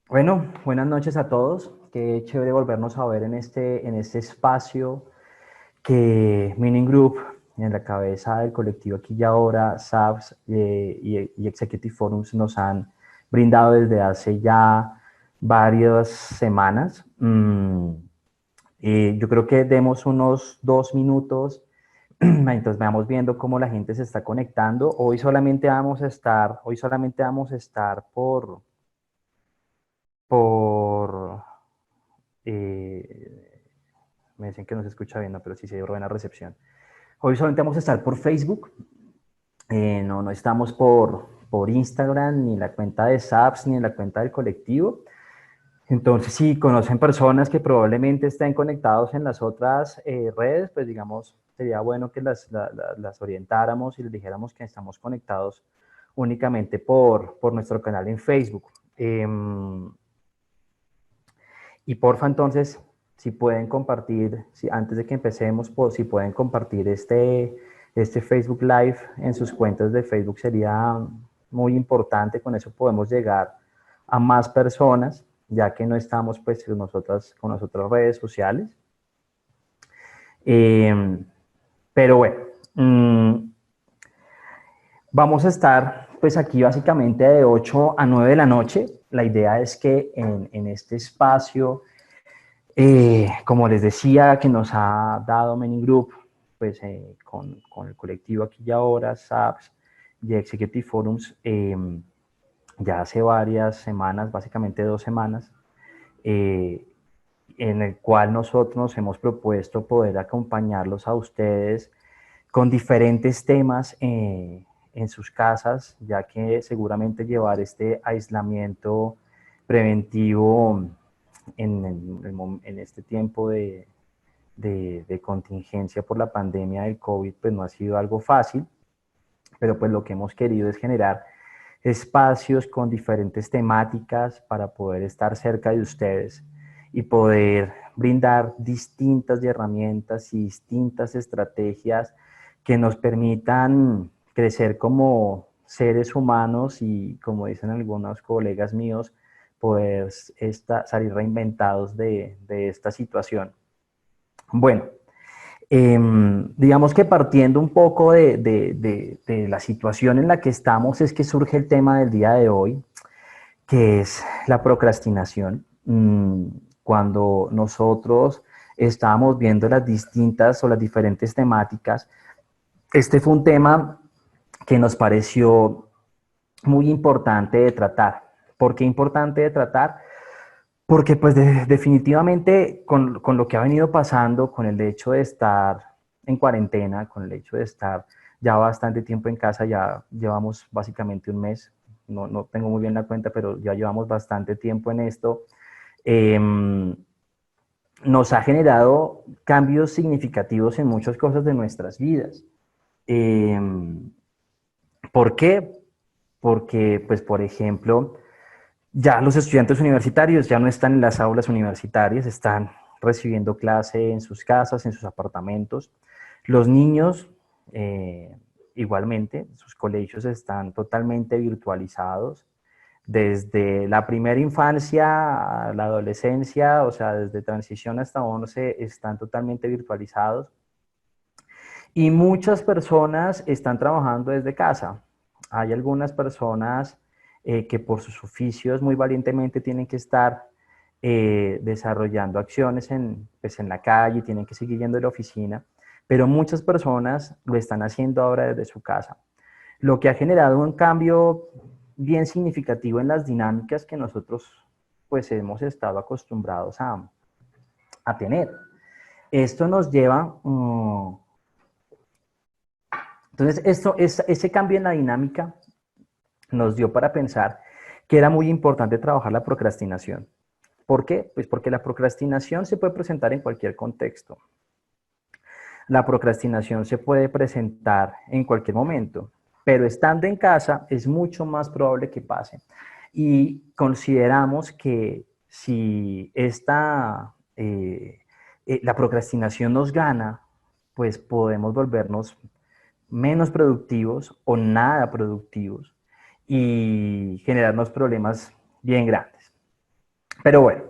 Bueno, buenas noches a todos. Qué chévere volvernos a ver en este espacio que Mining Group, en la cabeza del colectivo Aquí y Ahora, SAPS y Executive Forums nos han brindado desde hace ya varias semanas. Yo creo que demos unos 2 minutos mientras vamos viendo cómo la gente se está conectando. Hoy solamente vamos a estar por eh, me dicen que no se escucha bien, no, pero sí se dio buena recepción. Hoy solamente vamos a estar por Facebook, no estamos por Instagram, ni la cuenta de SAPS, ni en la cuenta del colectivo. Entonces, si conocen personas que probablemente estén conectados en las otras redes, pues digamos, sería bueno que las orientáramos y les dijéramos que estamos conectados únicamente por nuestro canal en Facebook. Y porfa, entonces, si pueden compartir, antes de que empecemos, si pueden compartir este Facebook Live en sus cuentas de Facebook, sería muy importante. Con eso podemos llegar a más personas, ya que no estamos pues nosotras con las otras redes sociales. Eh, pero bueno, vamos a estar pues aquí básicamente de 8 a 9 de la noche. La idea es que en este espacio, como les decía, que nos ha dado Many Group, pues con el colectivo Aquí y Ahora, SAPS y Executive Forums, ya hace varias semanas, básicamente 2 semanas, eh, en el cual nosotros nos hemos propuesto poder acompañarlos a ustedes con diferentes temas en sus casas, ya que seguramente llevar este aislamiento preventivo en este tiempo de contingencia por la pandemia del COVID, pues no ha sido algo fácil, pero pues lo que hemos querido es generar espacios con diferentes temáticas para poder estar cerca de ustedes y poder brindar distintas herramientas y distintas estrategias que nos permitan crecer como seres humanos y, como dicen algunos colegas míos, poder salir reinventados de esta situación. Bueno, digamos que partiendo un poco de la situación en la que estamos, es que surge el tema del día de hoy, que es la procrastinación. Cuando nosotros estábamos viendo las distintas o las diferentes temáticas, este fue un tema que nos pareció muy importante de tratar. ¿Por qué importante de tratar? Porque pues definitivamente con lo que ha venido pasando, con el hecho de estar en cuarentena, con el hecho de estar ya bastante tiempo en casa, ya llevamos básicamente un mes, no tengo muy bien la cuenta, pero ya llevamos bastante tiempo en esto, eh, nos ha generado cambios significativos en muchas cosas de nuestras vidas. Eh, ¿Por qué? Porque, pues, por ejemplo, ya los estudiantes universitarios ya no están en las aulas universitarias, están recibiendo clase en sus casas, en sus apartamentos. Los niños, igualmente, sus colegios están totalmente virtualizados. Desde la primera infancia a la adolescencia, o sea, desde transición hasta 11, están totalmente virtualizados. Y muchas personas están trabajando desde casa. Hay algunas personas que por sus oficios muy valientemente tienen que estar desarrollando acciones pues en la calle, tienen que seguir yendo a la oficina, pero muchas personas lo están haciendo ahora desde su casa, lo que ha generado un cambio bien significativo en las dinámicas que nosotros pues hemos estado acostumbrados a tener. Esto nos lleva entonces, ese cambio en la dinámica nos dio para pensar que era muy importante trabajar la procrastinación. ¿Por qué? Pues porque la procrastinación se puede presentar en cualquier contexto. La procrastinación se puede presentar en cualquier momento, pero estando en casa es mucho más probable que pase. Y consideramos que si la procrastinación nos gana, pues podemos volvernos menos productivos o nada productivos y generarnos problemas bien grandes. Pero bueno,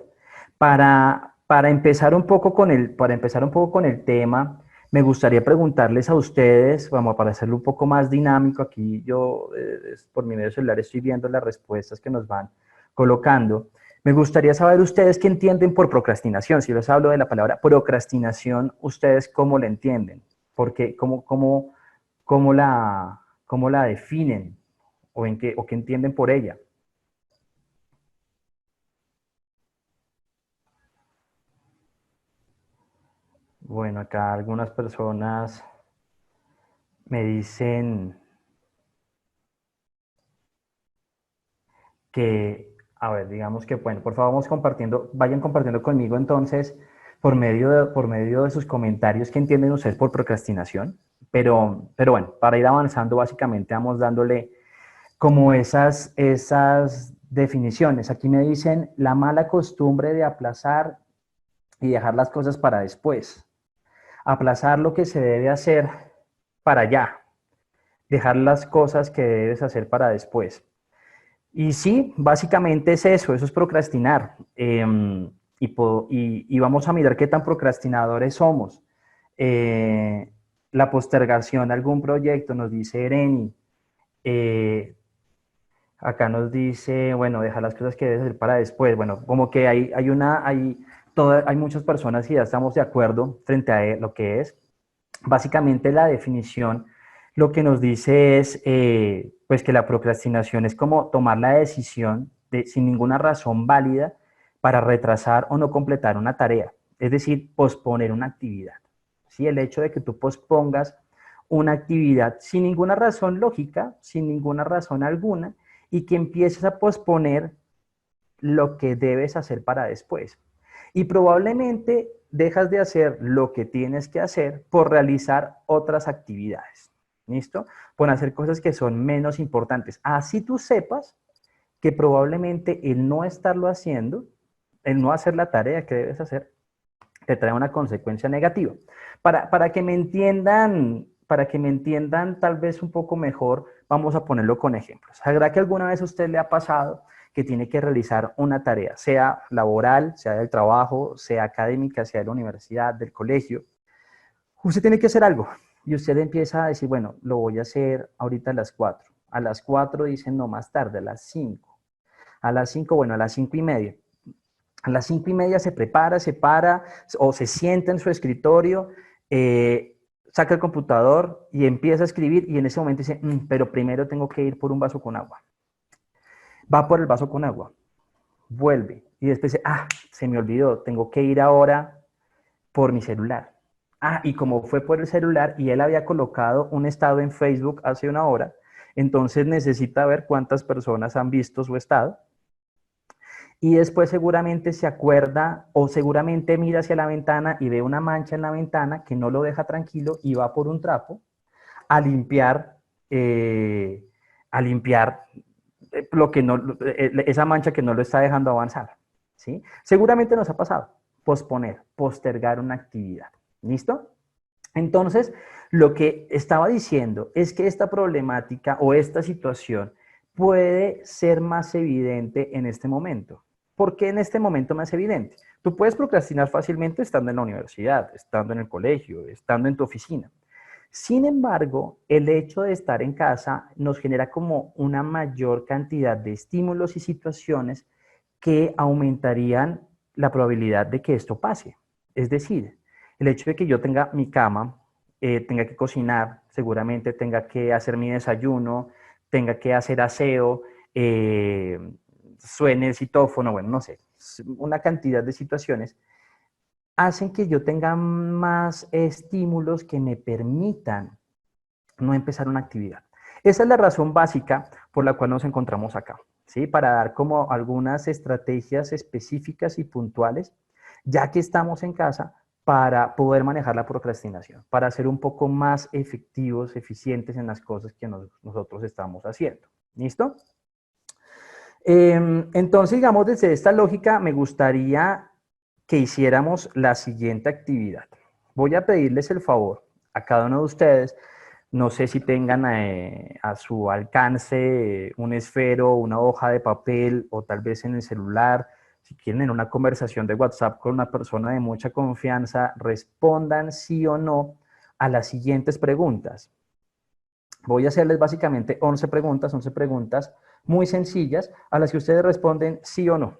para empezar un poco con para empezar un poco con el tema, me gustaría preguntarles a ustedes, vamos, para hacerlo un poco más dinámico, aquí yo por mi medio celular estoy viendo las respuestas que nos van colocando. Me gustaría saber ustedes qué entienden por procrastinación. Si les hablo de la palabra procrastinación, ¿ustedes cómo la entienden? Porque, cómo la definen? ¿O qué entienden por ella? Bueno, acá algunas personas me dicen que, a ver, digamos que, bueno, por favor, vamos compartiendo, vayan compartiendo conmigo entonces por medio de sus comentarios qué entienden ustedes por procrastinación. Pero bueno, para ir avanzando, básicamente vamos dándole como esas definiciones. Aquí me dicen la mala costumbre de aplazar y dejar las cosas para después. Aplazar lo que se debe hacer para allá. Dejar las cosas que debes hacer para después. Y sí, básicamente es eso es procrastinar. Y vamos a mirar qué tan procrastinadores somos. Eh, la postergación de algún proyecto, nos dice Ereni. Eh, Acá nos dice, bueno, dejar las cosas que debes hacer para después. Bueno, como que hay muchas personas y ya estamos de acuerdo frente a lo que es. Básicamente la definición lo que nos dice es pues que la procrastinación es como tomar la decisión sin ninguna razón válida para retrasar o no completar una tarea, es decir, posponer una actividad. ¿Sí? El hecho de que tú pospongas una actividad sin ninguna razón lógica, sin ninguna razón alguna, y que empieces a posponer lo que debes hacer para después. Y probablemente dejas de hacer lo que tienes que hacer por realizar otras actividades. ¿Listo? Por hacer cosas que son menos importantes. Así tú sepas que probablemente el no estarlo haciendo, el no hacer la tarea que debes hacer, te trae una consecuencia negativa. Para que me entiendan tal vez un poco mejor, vamos a ponerlo con ejemplos. ¿Sabrá que alguna vez a usted le ha pasado que tiene que realizar una tarea, sea laboral, sea del trabajo, sea académica, sea de la universidad, del colegio? Usted tiene que hacer algo y usted empieza a decir, bueno, lo voy a hacer ahorita a las 4. A las 4 dicen no más tarde, a las 5. A las 5, bueno, a las 5:30. A las 5:30 se prepara, se para o se sienta en su escritorio, saca el computador y empieza a escribir y en ese momento dice, pero primero tengo que ir por un vaso con agua. Va por el vaso con agua, vuelve y después dice, se me olvidó, tengo que ir ahora por mi celular. Y como fue por el celular y él había colocado un estado en Facebook hace una hora, entonces necesita ver cuántas personas han visto su estado y después seguramente se acuerda o seguramente mira hacia la ventana y ve una mancha en la ventana que no lo deja tranquilo y va por un trapo a limpiar, eh, a limpiar lo que no, esa mancha que no lo está dejando avanzar. ¿Sí? Seguramente nos ha pasado posponer, postergar una actividad. ¿Listo? Entonces, lo que estaba diciendo es que esta problemática o esta situación puede ser más evidente en este momento. ¿Por qué en este momento más evidente? Tú puedes procrastinar fácilmente estando en la universidad, estando en el colegio, estando en tu oficina. Sin embargo, el hecho de estar en casa nos genera como una mayor cantidad de estímulos y situaciones que aumentarían la probabilidad de que esto pase. Es decir, el hecho de que yo tenga mi cama, tenga que cocinar, seguramente tenga que hacer mi desayuno, tenga que hacer aseo, suene el citófono, bueno, no sé, una cantidad de situaciones hacen que yo tenga más estímulos que me permitan no empezar una actividad. Esa es la razón básica por la cual nos encontramos acá, ¿sí? Para dar como algunas estrategias específicas y puntuales, ya que estamos en casa, para poder manejar la procrastinación, para ser un poco más efectivos, eficientes en las cosas que nosotros estamos haciendo. ¿Listo? Entonces, digamos, desde esta lógica, me gustaría que hiciéramos la siguiente actividad. Voy a pedirles el favor a cada uno de ustedes, no sé si tengan a su alcance un esfero, una hoja de papel o tal vez en el celular, Si quieren en una conversación de WhatsApp con una persona de mucha confianza, respondan sí o no a las siguientes preguntas. Voy a hacerles básicamente 11 preguntas muy sencillas a las que ustedes responden sí o no.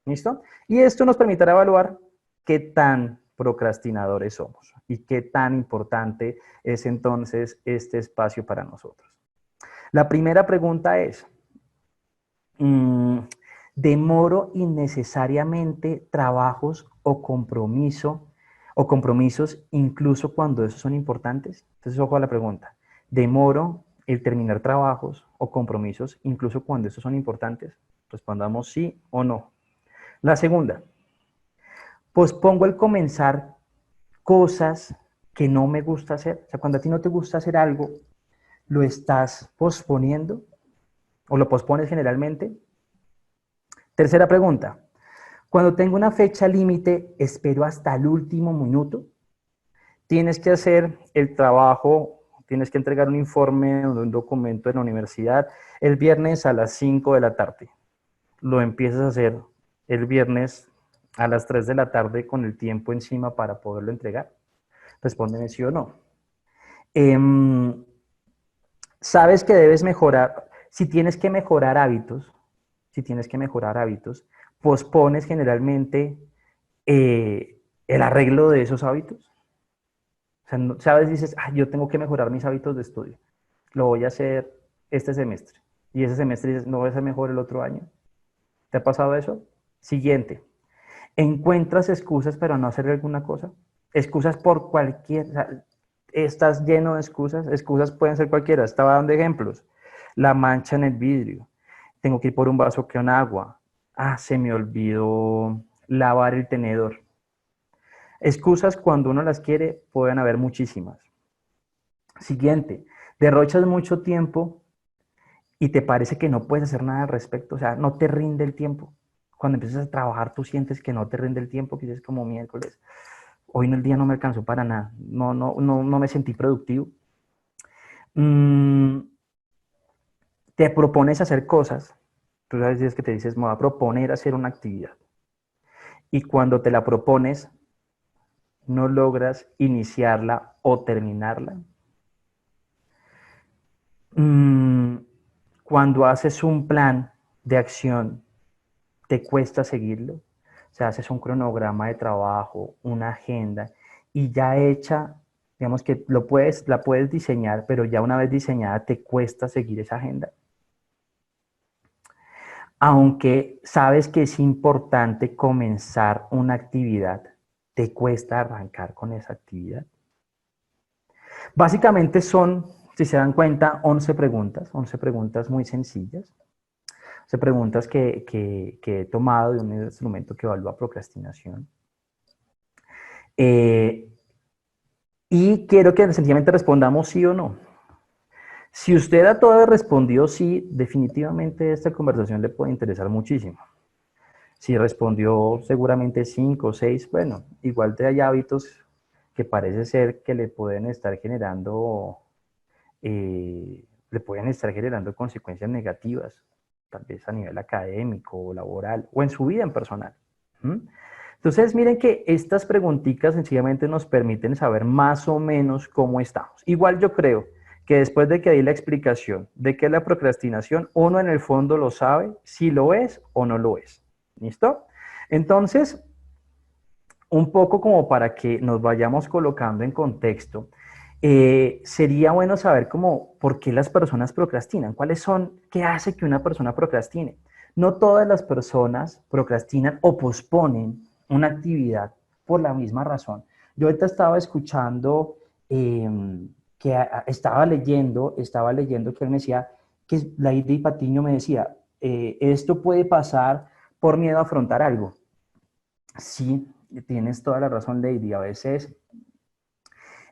¿Listo? Y esto nos permitirá evaluar qué tan procrastinadores somos y qué tan importante es entonces este espacio para nosotros. La primera pregunta es, ¿demoro innecesariamente trabajos o compromisos incluso cuando esos son importantes? Entonces, ojo a la pregunta. ¿Demoro el terminar trabajos o compromisos incluso cuando esos son importantes? Respondamos sí o no. La segunda, pospongo el comenzar cosas que no me gusta hacer. O sea, cuando a ti no te gusta hacer algo, ¿lo estás posponiendo o lo pospones generalmente? Tercera pregunta, cuando tengo una fecha límite, espero hasta el último minuto. Tienes que hacer el trabajo, tienes que entregar un informe o un documento en la universidad el viernes a las 5 de la tarde. Lo empiezas a hacer el viernes a las 3 de la tarde con el tiempo encima para poderlo entregar. Respóndeme sí o no. Sabes que debes mejorar, si tienes que mejorar hábitos, pospones generalmente el arreglo de esos hábitos. O sea, sabes, dices, yo tengo que mejorar mis hábitos de estudio. Lo voy a hacer este semestre. Y ese semestre dices, no voy a ser mejor el otro año. ¿Te ha pasado eso? Siguiente. ¿Encuentras excusas para no hacer alguna cosa? Excusas por cualquier... O sea, estás lleno de excusas. Excusas pueden ser cualquiera. Estaba dando ejemplos. La mancha en el vidrio. Tengo que ir por un vaso con agua. Se me olvidó lavar el tenedor. Excusas cuando uno las quiere, pueden haber muchísimas. Siguiente. Derrochas mucho tiempo y te parece que no puedes hacer nada al respecto. O sea, no te rinde el tiempo. Cuando empiezas a trabajar, tú sientes que no te rinde el tiempo, que dices como miércoles. Hoy en el día no me alcanzó para nada. No me sentí productivo. Te propones hacer cosas. Tú sabes es que te dices, me voy a proponer hacer una actividad. Y cuando te la propones, no logras iniciarla o terminarla. Cuando haces un plan de acción, te cuesta seguirlo. O sea, haces un cronograma de trabajo, una agenda, y ya hecha, digamos que la puedes diseñar, pero ya una vez diseñada te cuesta seguir esa agenda. Aunque sabes que es importante comenzar una actividad, te cuesta arrancar con esa actividad. Básicamente son, si se dan cuenta, 11 preguntas muy sencillas. 11 preguntas que he tomado de un instrumento que evalúa procrastinación. Y quiero que sencillamente respondamos sí o no. Si usted a todo respondió sí, definitivamente esta conversación le puede interesar muchísimo. Si respondió seguramente 5 o 6, bueno, igual te hay hábitos que parece ser que le pueden estar generando consecuencias negativas, tal vez a nivel académico o laboral o en su vida en personal. Entonces, miren que estas preguntitas sencillamente nos permiten saber más o menos cómo estamos. Igual yo creo que después de que di la explicación de qué es la procrastinación, uno en el fondo lo sabe si lo es o no lo es. ¿Listo? Entonces, un poco como para que nos vayamos colocando en contexto, sería bueno saber por qué las personas procrastinan, qué hace que una persona procrastine. No todas las personas procrastinan o posponen una actividad por la misma razón. Yo ahorita estaba escuchando estaba leyendo que él me decía, que Lady Patiño me decía, esto puede pasar por miedo a afrontar algo. Sí, tienes toda la razón, Lady. A veces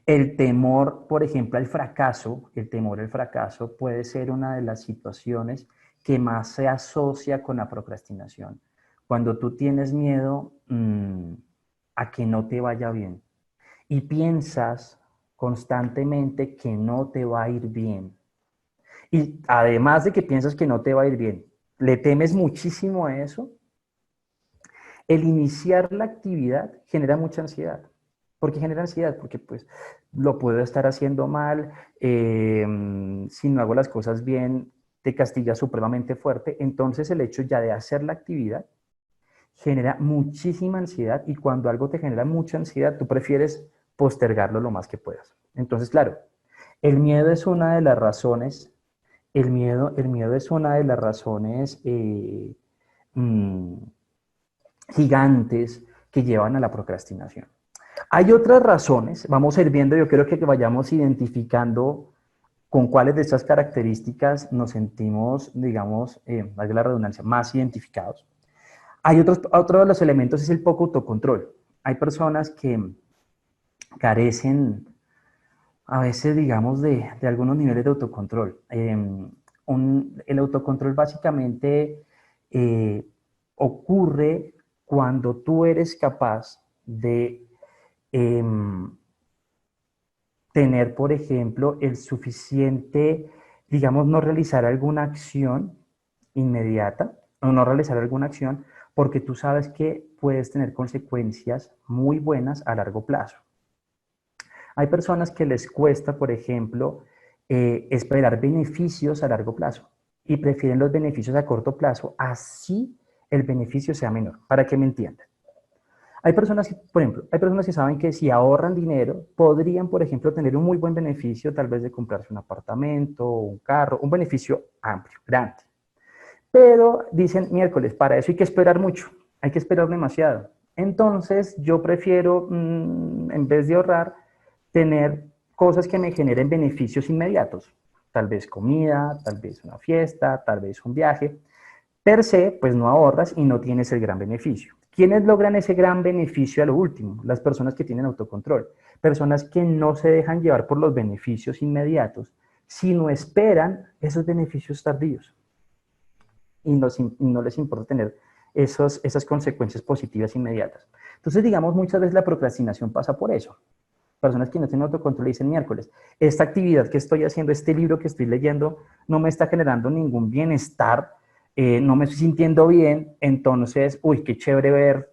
el temor, por ejemplo, al fracaso, puede ser una de las situaciones que más se asocia con la procrastinación. Cuando tú tienes miedo a que no te vaya bien y piensas constantemente que no te va a ir bien. Y además de que piensas que no te va a ir bien, le temes muchísimo a eso, El iniciar la actividad genera mucha ansiedad. ¿Por qué genera ansiedad? Porque pues lo puedo estar haciendo mal, si no hago las cosas bien, te castiga supremamente fuerte. Entonces el hecho ya de hacer la actividad genera muchísima ansiedad y cuando algo te genera mucha ansiedad, tú prefieres postergarlo lo más que puedas. Entonces, claro, el miedo es una de las razones, el miedo es una de las razones mm, gigantes que llevan a la procrastinación. Hay otras razones, vamos a ir viendo, yo creo que vayamos identificando con cuáles de estas características nos sentimos, digamos, valga la redundancia, más identificados. Hay otro de los elementos es el poco autocontrol. Hay personas que carecen a veces, digamos, de algunos niveles de autocontrol. El autocontrol básicamente eh, ocurre cuando tú eres capaz de eh, tener, por ejemplo, el suficiente, digamos, no realizar alguna acción inmediata o no realizar alguna acción porque tú sabes que puedes tener consecuencias muy buenas a largo plazo. Hay personas que les cuesta, por ejemplo, esperar beneficios a largo plazo y prefieren los beneficios a corto plazo, así el beneficio sea menor, para que me entiendan. Hay personas que, por ejemplo, hay personas que saben que si ahorran dinero, podrían, por ejemplo, tener un muy buen beneficio, tal vez de comprarse un apartamento, un carro, un beneficio amplio, grande. Pero dicen, miércoles, para eso hay que esperar mucho, hay que esperar demasiado. Entonces, yo prefiero, en vez de ahorrar, tener cosas que me generen beneficios inmediatos. Tal vez comida, tal vez una fiesta, tal vez un viaje. Per se, pues no ahorras y no tienes el gran beneficio. ¿Quiénes logran ese gran beneficio a lo último? Las personas que tienen autocontrol. Personas que no se dejan llevar por los beneficios inmediatos, sino esperan esos beneficios tardíos. Y no les importa tener esas consecuencias positivas inmediatas. Entonces, digamos, muchas veces la procrastinación pasa por eso. Personas que no tienen autocontrol dicen miércoles, esta actividad que estoy haciendo, este libro que estoy leyendo, no me está generando ningún bienestar, no me estoy sintiendo bien, entonces, uy, qué chévere ver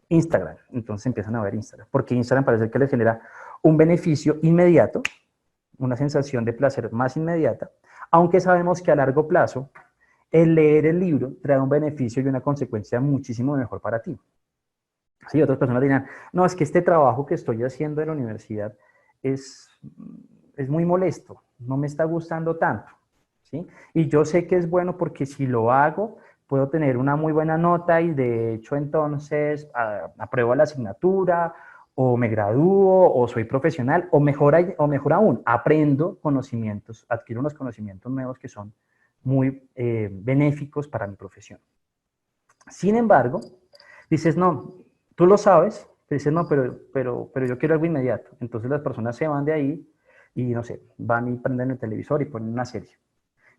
Instagram. Entonces empiezan a ver Instagram, porque Instagram parece que les genera un beneficio inmediato, una sensación de placer más inmediata, aunque sabemos que a largo plazo el leer el libro trae un beneficio y una consecuencia muchísimo mejor para ti. Sí, otras personas dirán, no, es que este trabajo que estoy haciendo en la universidad es, es muy molesto, no me está gustando tanto, ¿sí? Y yo sé que es bueno porque si lo hago, puedo tener una muy buena nota y de hecho entonces apruebo la asignatura o me gradúo o soy profesional o mejor aún, aprendo conocimientos, adquiero unos conocimientos nuevos que son muy benéficos para mi profesión. Sin embargo, dices, no, tú lo sabes, te dices, no, pero yo quiero algo inmediato. Entonces las personas se van de ahí y, no sé, van y prenden el televisor y ponen una serie.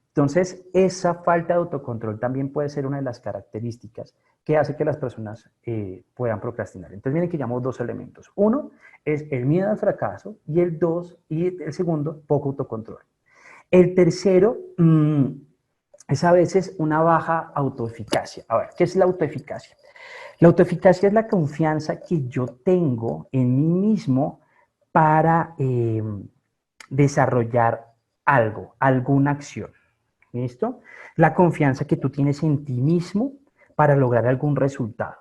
Entonces, esa falta de autocontrol también puede ser una de las características que hace que las personas puedan procrastinar. Entonces, miren que llamamos dos elementos. Uno es el miedo al fracaso y el segundo, poco autocontrol. El tercero es a veces una baja autoeficacia. A ver, ¿qué es la autoeficacia? La autoeficacia es la confianza que yo tengo en mí mismo para desarrollar algo, alguna acción. ¿Listo? La confianza que tú tienes en ti mismo para lograr algún resultado.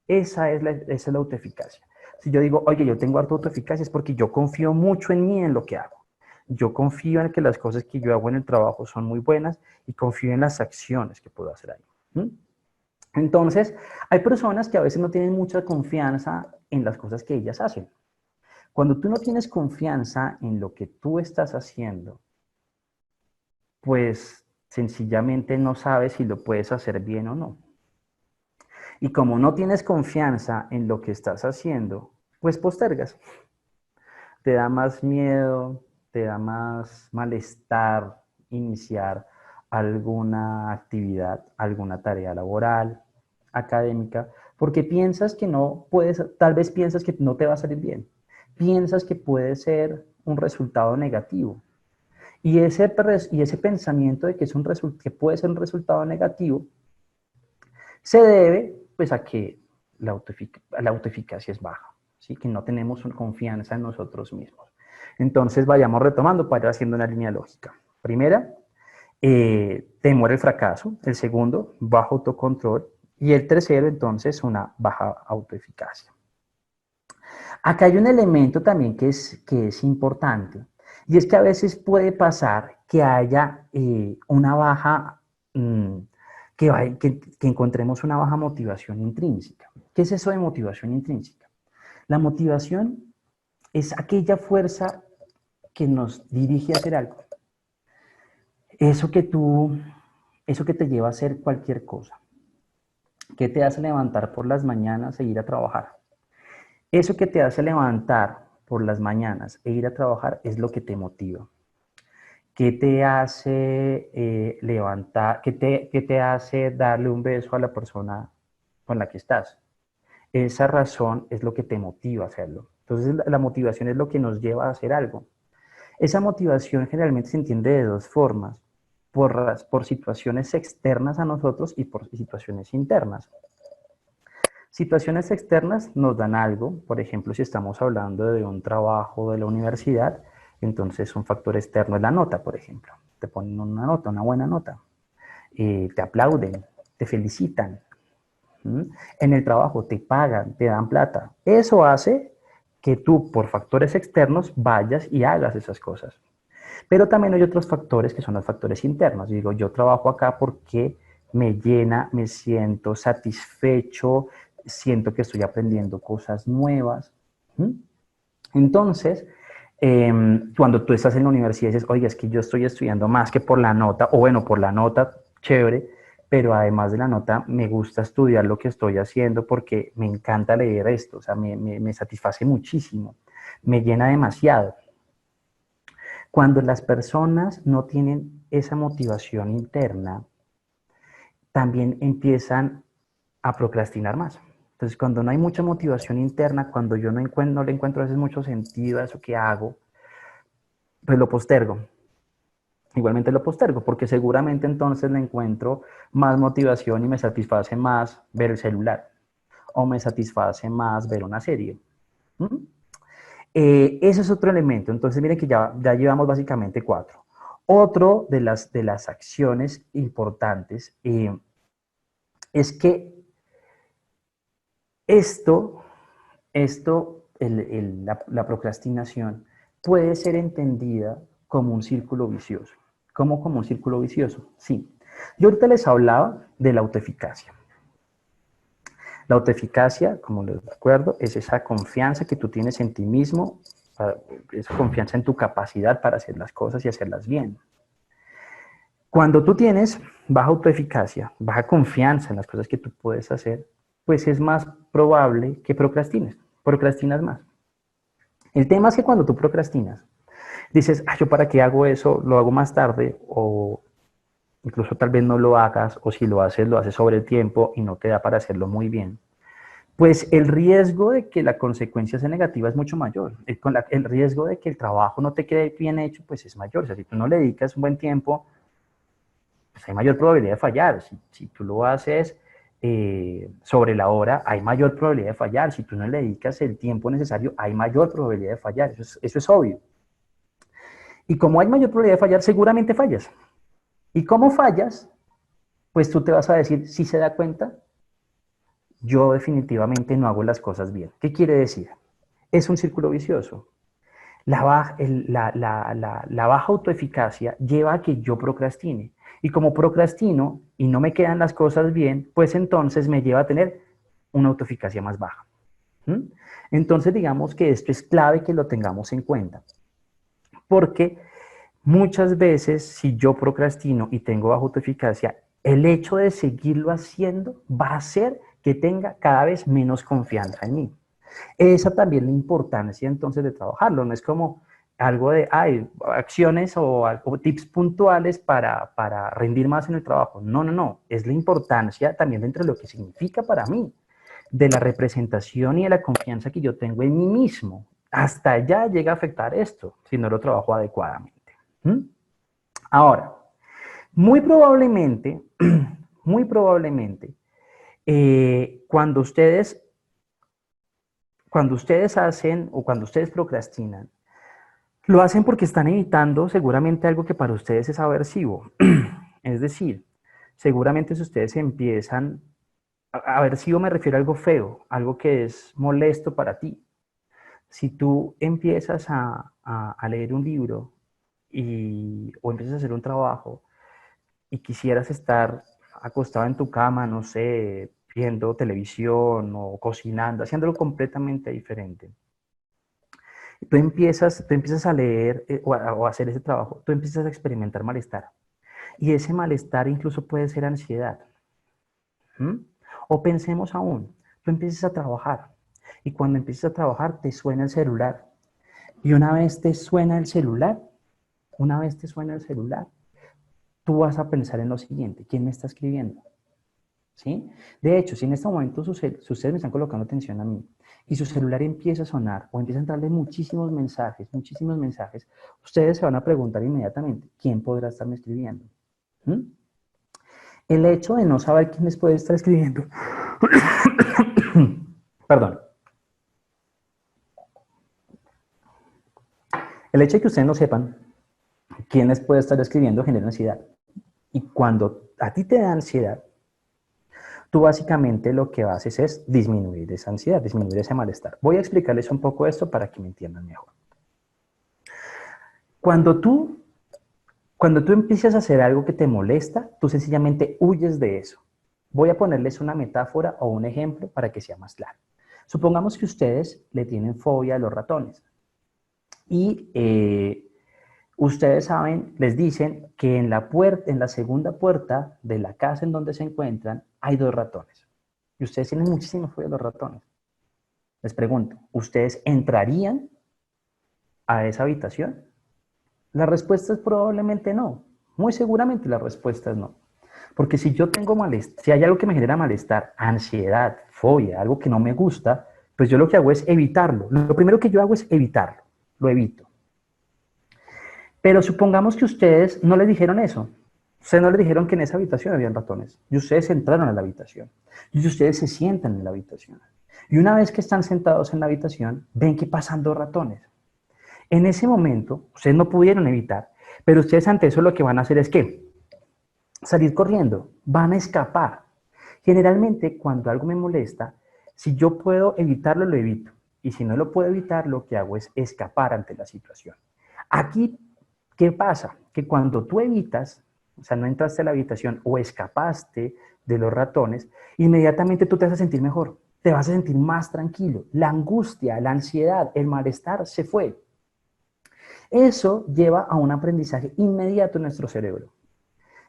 Esa es la autoeficacia. Si yo digo, oye, yo tengo harta autoeficacia, es porque yo confío mucho en mí, en lo que hago. Yo confío en que las cosas que yo hago en el trabajo son muy buenas y confío en las acciones que puedo hacer ahí. ¿Mm? Entonces, hay personas que a veces no tienen mucha confianza en las cosas que ellas hacen. Cuando tú no tienes confianza en lo que tú estás haciendo, pues sencillamente no sabes si lo puedes hacer bien o no. Y como no tienes confianza en lo que estás haciendo, pues postergas. Te da más miedo, te da más malestar iniciar alguna actividad, alguna tarea laboral, académica, porque piensas que no puedes, tal vez piensas que no te va a salir bien, piensas que puede ser un resultado negativo. Y ese pensamiento de que, que puede ser un resultado negativo se debe pues, a que la autoeficacia es baja, ¿sí? Que no tenemos confianza en nosotros mismos. Entonces vayamos retomando para ir haciendo una línea lógica. Primera, temor al fracaso. El segundo, bajo autocontrol. Y el tercero, entonces, una baja autoeficacia. Acá hay un elemento también que es importante, y es que a veces puede pasar que haya una baja, que encontremos una baja motivación intrínseca. ¿Qué es eso de motivación intrínseca? La motivación es aquella fuerza que nos dirige a hacer algo. Eso que te lleva a hacer cualquier cosa. ¿Qué te hace levantar por las mañanas e ir a trabajar? Eso que te hace levantar por las mañanas e ir a trabajar es lo que te motiva. ¿Qué te hace levantar? ¿Qué te hace darle un beso a la persona con la que estás? Esa razón es lo que te motiva a hacerlo. Entonces la motivación es lo que nos lleva a hacer algo. Esa motivación generalmente se entiende de dos formas, por situaciones externas a nosotros y por situaciones internas. Situaciones externas nos dan algo, por ejemplo, si estamos hablando de un trabajo de la universidad, entonces un factor externo es la nota, por ejemplo. Te ponen una nota, una buena nota, te aplauden, te felicitan. En el trabajo te pagan, te dan plata. Eso hace que tú, por factores externos, vayas y hagas esas cosas. Pero también hay otros factores que son los factores internos. Digo, yo trabajo acá porque me llena, me siento satisfecho, siento que estoy aprendiendo cosas nuevas. Entonces, cuando tú estás en la universidad y dices, oye, es que yo estoy estudiando más que por la nota, o bueno, por la nota, chévere, pero además de la nota, me gusta estudiar lo que estoy haciendo porque me encanta leer esto, o sea, me satisface muchísimo, me llena demasiado. Cuando las personas no tienen esa motivación interna, también empiezan a procrastinar más. Entonces, cuando no hay mucha motivación interna, cuando yo no le encuentro a veces mucho sentido a eso que hago, pues lo postergo. Igualmente lo postergo, porque seguramente entonces le encuentro más motivación y me satisface más ver el celular, o me satisface más ver una serie. ¿Mm? Ese es otro elemento. Entonces, miren que ya llevamos básicamente 4. Otro de las acciones importantes es que la procrastinación puede ser entendida como un círculo vicioso. ¿Cómo como un círculo vicioso? Sí. Yo ahorita les hablaba de la autoeficacia. La autoeficacia, como les recuerdo, es esa confianza que tú tienes en ti mismo, esa confianza en tu capacidad para hacer las cosas y hacerlas bien. Cuando tú tienes baja autoeficacia, baja confianza en las cosas que tú puedes hacer, pues es más probable que procrastinas más. El tema es que cuando tú procrastinas, dices, yo para qué hago eso, lo hago más tarde, o incluso tal vez no lo hagas, o si lo haces sobre el tiempo y no te da para hacerlo muy bien. Pues el riesgo de que la consecuencia sea negativa es mucho mayor. El riesgo de que el trabajo no te quede bien hecho, pues es mayor. O sea, si tú no le dedicas un buen tiempo, pues hay mayor probabilidad de fallar. Si tú lo haces sobre la hora, hay mayor probabilidad de fallar. Si tú no le dedicas el tiempo necesario, hay mayor probabilidad de fallar. Eso es obvio. Y como hay mayor probabilidad de fallar, seguramente fallas. ¿Y cómo fallas? Pues tú te vas a decir, si se da cuenta, yo definitivamente no hago las cosas bien. ¿Qué quiere decir? Es un círculo vicioso. La baja autoeficacia lleva a que yo procrastine. Y como procrastino y no me quedan las cosas bien, pues entonces me lleva a tener una autoeficacia más baja. Entonces digamos que esto es clave que lo tengamos en cuenta. Porque muchas veces si yo procrastino y tengo baja autoeficacia, el hecho de seguirlo haciendo va a hacer que tenga cada vez menos confianza en mí. Esa también es la importancia entonces de trabajarlo, no es como algo de, acciones o tips puntuales para rendir más en el trabajo. No, es la importancia también dentro de lo que significa para mí, de la representación y de la confianza que yo tengo en mí mismo. Hasta allá llega a afectar esto, si no lo trabajo adecuadamente. Ahora, muy probablemente, cuando ustedes cuando ustedes hacen o cuando ustedes procrastinan, lo hacen porque están evitando seguramente algo que para ustedes es aversivo. Es decir, seguramente si ustedes empiezan, aversivo me refiero a algo feo, algo que es molesto para ti. Si tú empiezas a leer un libro o empiezas a hacer un trabajo y quisieras estar acostado en tu cama, no sé, viendo televisión o cocinando, haciéndolo completamente diferente. Tú empiezas a leer o a hacer ese trabajo, tú empiezas a experimentar malestar. Y ese malestar incluso puede ser ansiedad. ¿Mm? O pensemos aún, tú empiezas a trabajar y cuando empiezas a trabajar te suena el celular. Y una vez te suena el celular, tú vas a pensar en lo siguiente, ¿quién me está escribiendo? ¿Sí? De hecho, si en este momento si ustedes me están colocando atención a mí y su celular empieza a sonar o empieza a entrarle muchísimos mensajes, ustedes se van a preguntar inmediatamente, ¿quién podrá estarme escribiendo? ¿Mm? El hecho de no saber quién les puede estar escribiendo, perdón, el hecho de que ustedes no sepan quién les puede estar escribiendo genera ansiedad. Y cuando a ti te da ansiedad, tú básicamente lo que haces es disminuir esa ansiedad, disminuir ese malestar. Voy a explicarles un poco esto para que me entiendan mejor. Cuando tú, cuando tú empiezas a hacer algo que te molesta, tú sencillamente huyes de eso. Voy a ponerles una metáfora o un ejemplo para que sea más claro. Supongamos que ustedes le tienen fobia a los ratones y ustedes saben, les dicen que en la segunda puerta de la casa en donde se encuentran hay 2 ratones. Y ustedes tienen muchísima fobia a los ratones. Les pregunto, ¿ustedes entrarían a esa habitación? La respuesta es probablemente no. Muy seguramente la respuesta es no. Porque si yo tengo malestar, si hay algo que me genera malestar, ansiedad, fobia, algo que no me gusta, pues yo lo que hago es evitarlo. Lo primero que yo hago es evitarlo. Lo evito. Pero supongamos que ustedes no les dijeron eso. Ustedes no les dijeron que en esa habitación habían ratones. Y ustedes entraron a la habitación. Y ustedes se sientan en la habitación. Y una vez que están sentados en la habitación, ven que pasan 2 ratones. En ese momento, ustedes no pudieron evitar, pero ustedes ante eso lo que van a hacer es ¿qué? Salir corriendo, van a escapar. Generalmente, cuando algo me molesta, si yo puedo evitarlo, lo evito. Y si no lo puedo evitar, lo que hago es escapar ante la situación. Aquí, ¿qué pasa? Que cuando tú evitas, o sea, no entraste a la habitación o escapaste de los ratones, inmediatamente tú te vas a sentir mejor, te vas a sentir más tranquilo. La angustia, la ansiedad, el malestar se fue. Eso lleva a un aprendizaje inmediato en nuestro cerebro.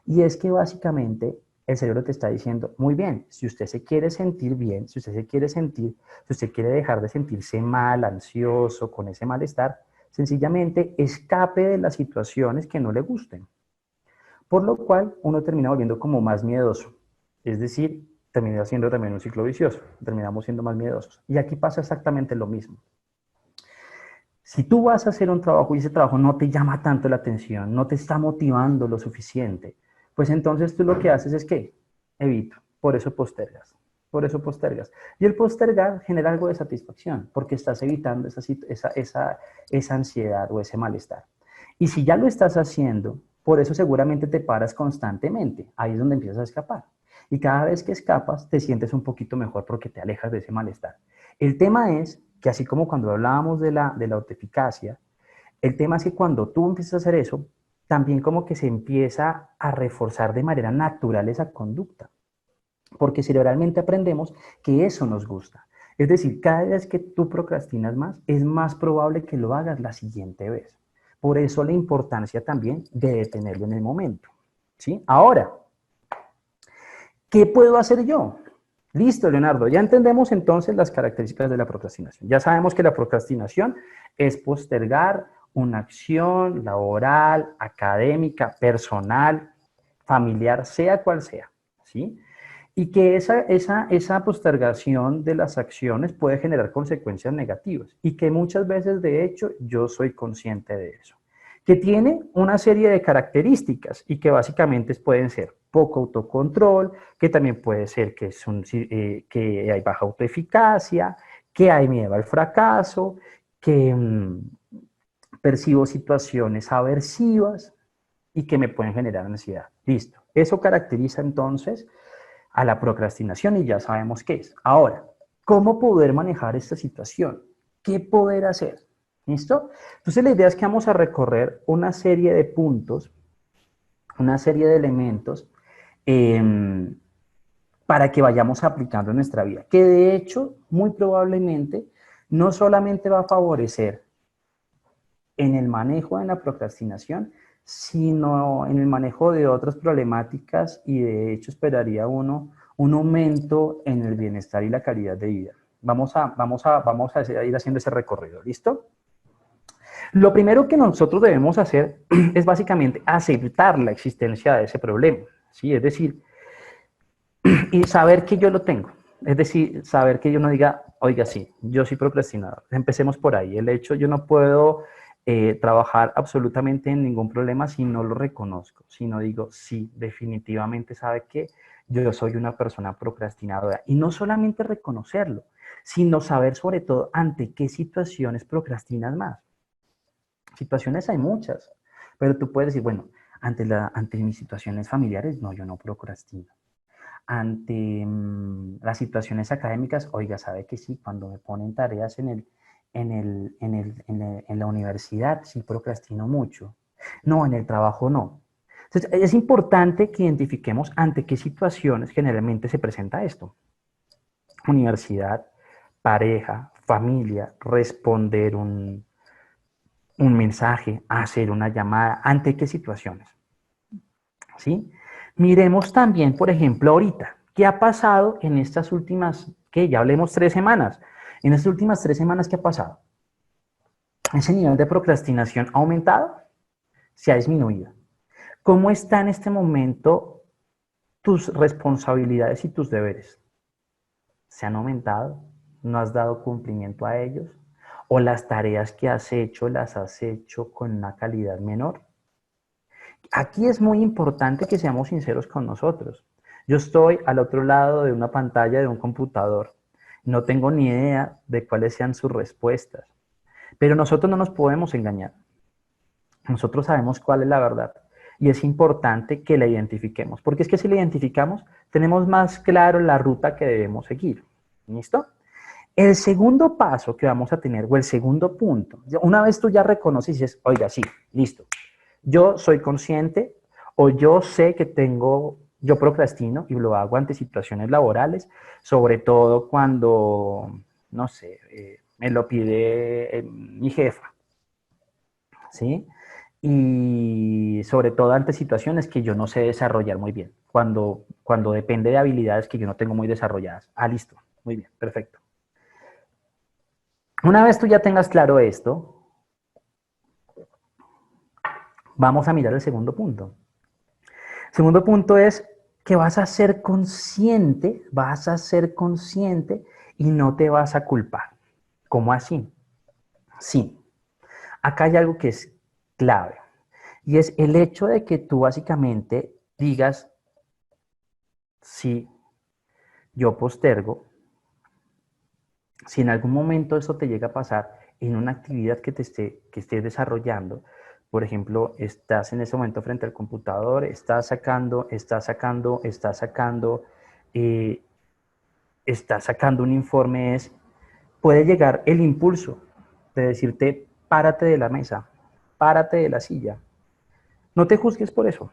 Y es que básicamente el cerebro te está diciendo, muy bien, si usted se quiere sentir bien, si usted quiere dejar de sentirse mal, ansioso, con ese malestar, sencillamente escape de las situaciones que no le gusten. Por lo cual uno termina volviendo como más miedoso. Es decir, termina siendo también un ciclo vicioso. Terminamos siendo más miedosos. Y aquí pasa exactamente lo mismo. Si tú vas a hacer un trabajo y ese trabajo no te llama tanto la atención, no te está motivando lo suficiente, pues entonces tú lo que haces es que evito, por eso postergas, por eso postergas. Y el postergar genera algo de satisfacción, porque estás evitando esa ansiedad o ese malestar. Y si ya lo estás haciendo, por eso seguramente te paras constantemente, ahí es donde empiezas a escapar. Y cada vez que escapas, te sientes un poquito mejor porque te alejas de ese malestar. El tema es que así como cuando hablábamos de la autoeficacia, el tema es que cuando tú empiezas a hacer eso, también como que se empieza a reforzar de manera natural esa conducta, porque cerebralmente aprendemos que eso nos gusta. Es decir, cada vez que tú procrastinas más, es más probable que lo hagas la siguiente vez. Por eso la importancia también de detenerlo en el momento. ¿Sí? Ahora, ¿qué puedo hacer yo? Listo, Leonardo, ya entendemos entonces las características de la procrastinación. Ya sabemos que la procrastinación es postergar una acción laboral, académica, personal, familiar, sea cual sea, ¿sí? Y que esa postergación de las acciones puede generar consecuencias negativas y que muchas veces, de hecho, yo soy consciente de eso. Que tiene una serie de características y que básicamente pueden ser poco autocontrol, que también puede ser que hay baja autoeficacia, que hay miedo al fracaso, que percibo situaciones aversivas y que me pueden generar ansiedad. Listo. Eso caracteriza entonces a la procrastinación y ya sabemos qué es. Ahora, ¿cómo poder manejar esta situación? ¿Qué poder hacer? ¿Listo? Entonces la idea es que vamos a recorrer una serie de puntos, una serie de elementos eh, para que vayamos aplicando en nuestra vida, que de hecho, muy probablemente, no solamente va a favorecer en el manejo de la procrastinación, sino en el manejo de otras problemáticas y de hecho esperaría uno un aumento en el bienestar y la calidad de vida. Vamos a ir haciendo ese recorrido, ¿listo? Lo primero que nosotros debemos hacer es básicamente aceptar la existencia de ese problema, ¿sí? Es decir, y saber que yo lo tengo. Es decir, saber que yo no diga, oiga, sí, yo soy procrastinador. Empecemos por ahí. El hecho, yo no puedo trabajar absolutamente en ningún problema si no lo reconozco, si no digo, sí, definitivamente sabe que yo soy una persona procrastinadora. Y no solamente reconocerlo, sino saber sobre todo ante qué situaciones procrastinas más. Situaciones hay muchas, pero tú puedes decir, bueno, ante mis situaciones familiares, no, yo no procrastino. Ante las situaciones académicas, oiga, sabe que sí, cuando me ponen tareas en la universidad, sí procrastino mucho. No, en el trabajo no. Entonces, es importante que identifiquemos ante qué situaciones generalmente se presenta esto. Universidad, pareja, familia, responder un mensaje, hacer una llamada, ante qué situaciones. ¿Sí? Miremos también, por ejemplo, ahorita, ¿qué ha pasado en estas últimas, que ya hablemos 3 semanas? En estas últimas 3 semanas, ¿qué ha pasado? Ese nivel de procrastinación ha aumentado, se ha disminuido. ¿Cómo está en este momento tus responsabilidades y tus deberes? ¿Se han aumentado? ¿No has dado cumplimiento a ellos? ¿O las tareas que has hecho las has hecho con una calidad menor? Aquí es muy importante que seamos sinceros con nosotros. Yo estoy al otro lado de una pantalla de un computador. No tengo ni idea de cuáles sean sus respuestas. Pero nosotros no nos podemos engañar. Nosotros sabemos cuál es la verdad. Y es importante que la identifiquemos. Porque es que si la identificamos, tenemos más claro la ruta que debemos seguir. ¿Listo? El segundo paso que vamos a tener, o el segundo punto, una vez tú ya reconoces y dices, oiga, sí, listo, yo soy consciente o yo sé que yo procrastino y lo hago ante situaciones laborales, sobre todo cuando, no sé, me lo pide mi jefa, ¿sí? Y sobre todo ante situaciones que yo no sé desarrollar muy bien, cuando depende de habilidades que yo no tengo muy desarrolladas. Ah, listo, muy bien, perfecto. Una vez tú ya tengas claro esto, vamos a mirar el segundo punto. El segundo punto es que vas a ser consciente y no te vas a culpar. ¿Cómo así? Sí, acá hay algo que es clave y es el hecho de que tú básicamente digas, si yo postergo, si en algún momento eso te llega a pasar en una actividad que estés desarrollando, por ejemplo, estás en ese momento frente al computador, eh, estás sacando un informe, puede llegar el impulso de decirte, párate de la mesa, párate de la silla. No te juzgues por eso.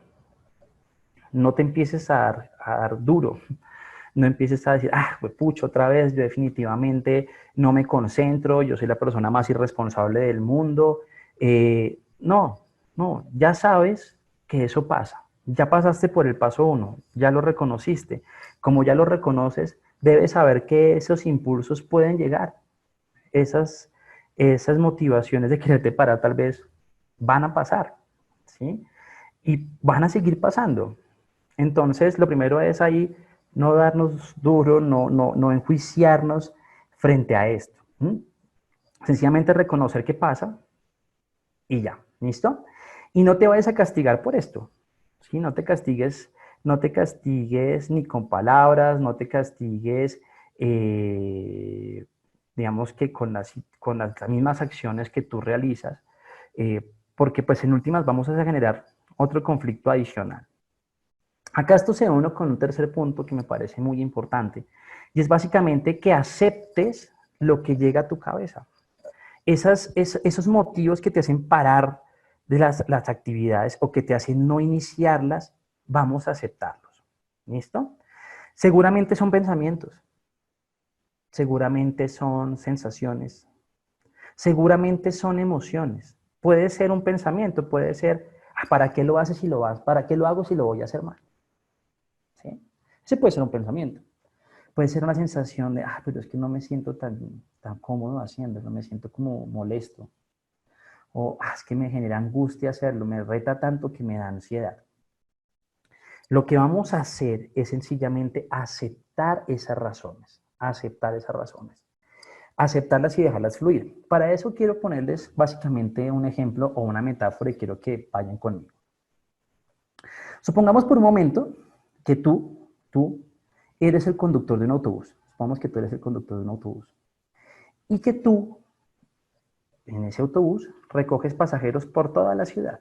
No te empieces a dar duro. No empieces a decir, pues pucho, otra vez, yo definitivamente no me concentro, yo soy la persona más irresponsable del mundo. No, no, ya sabes que eso pasa. Ya pasaste por el paso 1, ya lo reconociste. Como ya lo reconoces, debes saber que esos impulsos pueden llegar. Esas, esas motivaciones de quererte parar tal vez van a pasar, ¿sí? Y van a seguir pasando. Entonces, lo primero es ahí no darnos duro, no enjuiciarnos frente a esto. Sencillamente reconocer qué pasa y ya, ¿listo? Y no te vayas a castigar por esto, ¿sí? No te castigues ni con palabras, no te castigues eh, digamos que con las mismas acciones que tú realizas, porque pues en últimas vamos a generar otro conflicto adicional. Acá esto se une con un tercer punto que me parece muy importante, y es básicamente que aceptes lo que llega a tu cabeza. Esos motivos que te hacen parar de las actividades o que te hacen no iniciarlas, vamos a aceptarlos. ¿Listo? Seguramente son pensamientos, seguramente son sensaciones, seguramente son emociones. Puede ser un pensamiento, puede ser, ¿para qué lo haces si lo vas? ¿Para qué lo hago si lo voy a hacer mal? ¿Sí? Ese puede ser un pensamiento. Puede ser una sensación de, pero es que no me siento tan cómodo haciéndolo, me siento como molesto. O es que me genera angustia hacerlo, me reta tanto que me da ansiedad. Lo que vamos a hacer es sencillamente aceptar esas razones, aceptarlas y dejarlas fluir. Para eso quiero ponerles básicamente un ejemplo o una metáfora y quiero que vayan conmigo. Supongamos por un momento que tú eres el conductor de un autobús. Supongamos que tú eres el conductor de un autobús. Y que tú, en ese autobús, recoges pasajeros por toda la ciudad.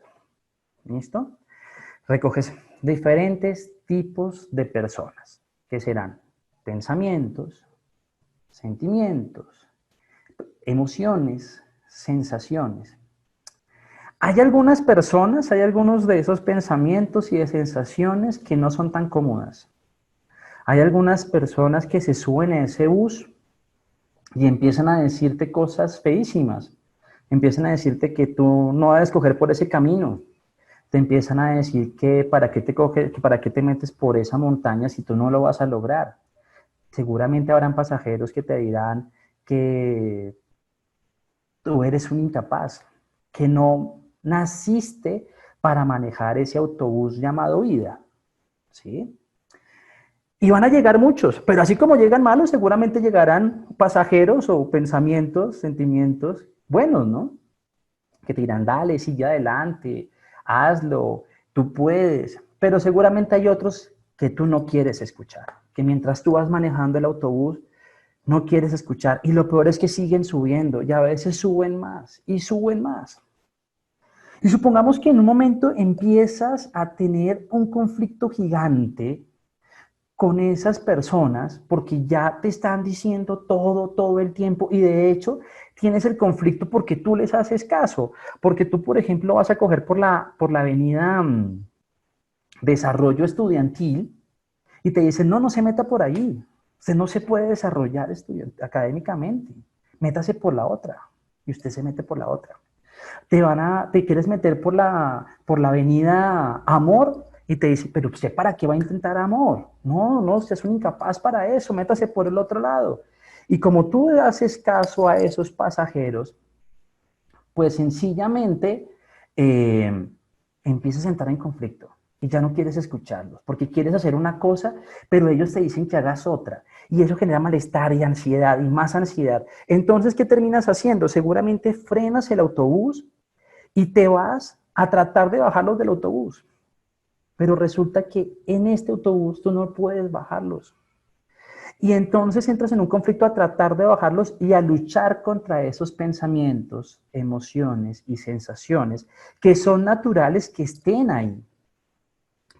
¿Listo? Recoges diferentes tipos de personas, que serán pensamientos, sentimientos, emociones, sensaciones. Hay algunas personas, hay algunos de esos pensamientos y de sensaciones que no son tan cómodas. Hay algunas personas que se suben a ese bus y empiezan a decirte cosas feísimas. Empiezan a decirte que tú no debes coger por ese camino. Te empiezan a decir que para qué te metes por esa montaña si tú no lo vas a lograr. Seguramente habrán pasajeros que te dirán que tú eres un incapaz, que no naciste para manejar ese autobús llamado vida, ¿sí? Y van a llegar muchos, pero así como llegan malos, seguramente llegarán pasajeros o pensamientos, sentimientos buenos, ¿no? Que te dirán, dale, sigue adelante, hazlo, tú puedes. Pero seguramente hay otros que tú no quieres escuchar, que mientras tú vas manejando el autobús, no quieres escuchar. Y lo peor es que siguen subiendo y a veces suben más y suben más. Y supongamos que en un momento empiezas a tener un conflicto gigante con esas personas porque ya te están diciendo todo el tiempo y de hecho tienes el conflicto porque tú les haces caso, porque tú, por ejemplo, vas a coger por la avenida Desarrollo Estudiantil y te dicen, no se meta por ahí, usted no se puede desarrollar académicamente, métase por la otra y usted se mete por la otra. Te quieres meter por la avenida Amor y te dice, pero usted para qué va a intentar amor. No, usted es un incapaz para eso, métase por el otro lado. Y como tú haces caso a esos pasajeros, pues sencillamente empiezas a entrar en conflicto y ya no quieres escucharlos, porque quieres hacer una cosa, pero ellos te dicen que hagas otra. Y eso genera malestar y ansiedad y más ansiedad. Entonces, ¿qué terminas haciendo? Seguramente frenas el autobús y te vas a tratar de bajarlos del autobús. Pero resulta que en este autobús tú no puedes bajarlos. Y entonces entras en un conflicto a tratar de bajarlos y a luchar contra esos pensamientos, emociones y sensaciones que son naturales que estén ahí.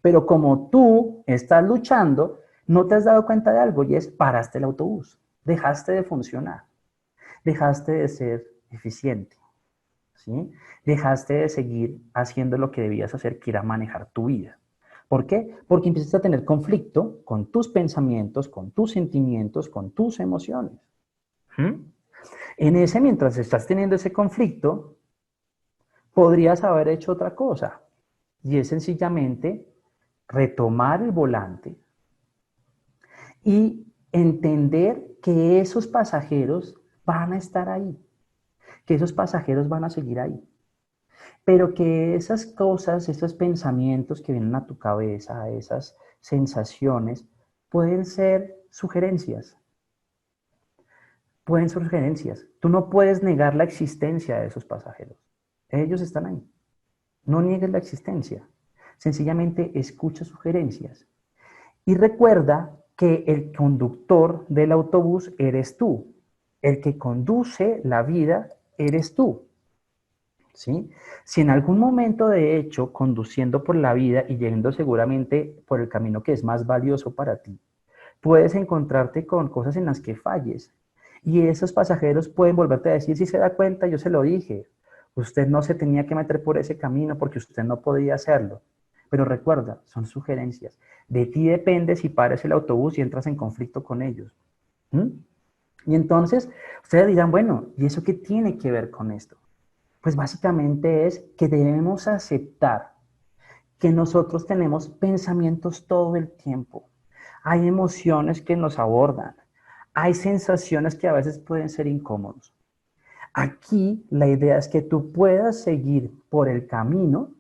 Pero como tú estás luchando, no te has dado cuenta de algo y es paraste el autobús, dejaste de funcionar, dejaste de ser eficiente, ¿sí? Dejaste de seguir haciendo lo que debías hacer, que era manejar tu vida. ¿Por qué? Porque empiezas a tener conflicto con tus pensamientos, con tus sentimientos, con tus emociones. Mientras estás teniendo ese conflicto, podrías haber hecho otra cosa. Y es sencillamente retomar el volante y entender que esos pasajeros van a estar ahí, que esos pasajeros van a seguir ahí. Pero que esas cosas, esos pensamientos que vienen a tu cabeza, esas sensaciones, pueden ser sugerencias. Pueden ser sugerencias. Tú no puedes negar la existencia de esos pasajeros. Ellos están ahí. No niegues la existencia. Sencillamente escucha sugerencias. Y recuerda que el conductor del autobús eres tú. El que conduce la vida eres tú, ¿sí? Si en algún momento, de hecho, conduciendo por la vida y yendo seguramente por el camino que es más valioso para ti, puedes encontrarte con cosas en las que falles. Y esos pasajeros pueden volverte a decir, si se da cuenta, yo se lo dije, usted no se tenía que meter por ese camino porque usted no podía hacerlo. Pero recuerda, son sugerencias. De ti depende si pares el autobús y entras en conflicto con ellos. ¿Mm? Y entonces, ustedes dirán, bueno, ¿y eso qué tiene que ver con esto? Pues básicamente es que debemos aceptar que nosotros tenemos pensamientos todo el tiempo. Hay emociones que nos abordan. Hay sensaciones que a veces pueden ser incómodos. Aquí la idea es que tú puedas seguir por el camino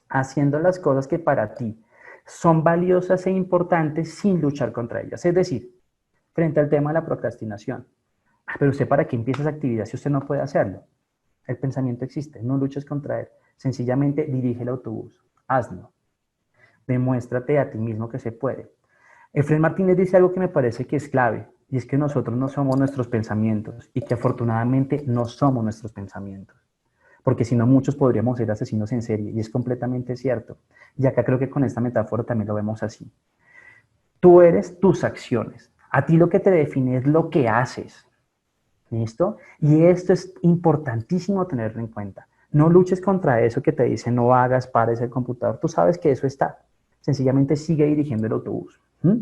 haciendo las cosas que para ti son valiosas e importantes sin luchar contra ellas. Es decir, frente al tema de la procrastinación. Pero usted, ¿para qué empieza esa actividad si usted no puede hacerlo? El pensamiento existe, no luches contra él. Sencillamente dirige el autobús, hazlo. Demuéstrate a ti mismo que se puede. Efraín Martínez dice algo que me parece que es clave, y es que nosotros no somos nuestros pensamientos, y que afortunadamente no somos nuestros pensamientos. Porque si no, muchos podríamos ser asesinos en serie, y es completamente cierto. Y acá creo que con esta metáfora también lo vemos así. Tú eres tus acciones. A ti lo que te define es lo que haces. ¿Listo? Y esto es importantísimo tenerlo en cuenta. No luches contra eso que te dice no hagas, pares el computador. Tú sabes que eso está. Sencillamente sigue dirigiendo el autobús. ¿Mm?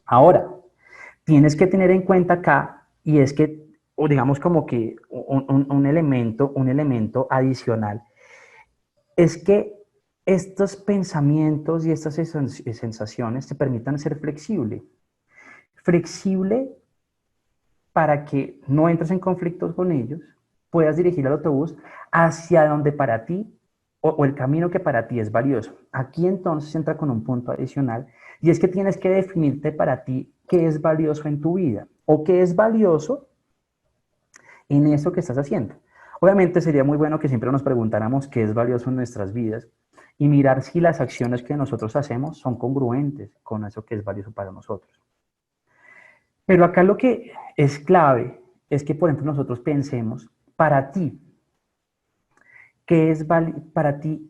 Ahora, tienes que tener en cuenta acá, y es que, o digamos como que un elemento adicional, es que estos pensamientos y estas sensaciones te permitan ser flexible. Flexible para que no entres en conflictos con ellos, puedas dirigir el autobús hacia donde para ti o el camino que para ti es valioso. Aquí entonces entra con un punto adicional, y es que tienes que definirte para ti qué es valioso en tu vida o qué es valioso en eso que estás haciendo. Obviamente sería muy bueno que siempre nos preguntáramos qué es valioso en nuestras vidas y mirar si las acciones que nosotros hacemos son congruentes con eso que es valioso para nosotros. Pero acá lo que es clave es que, por ejemplo, nosotros pensemos para ti, ¿qué es para ti?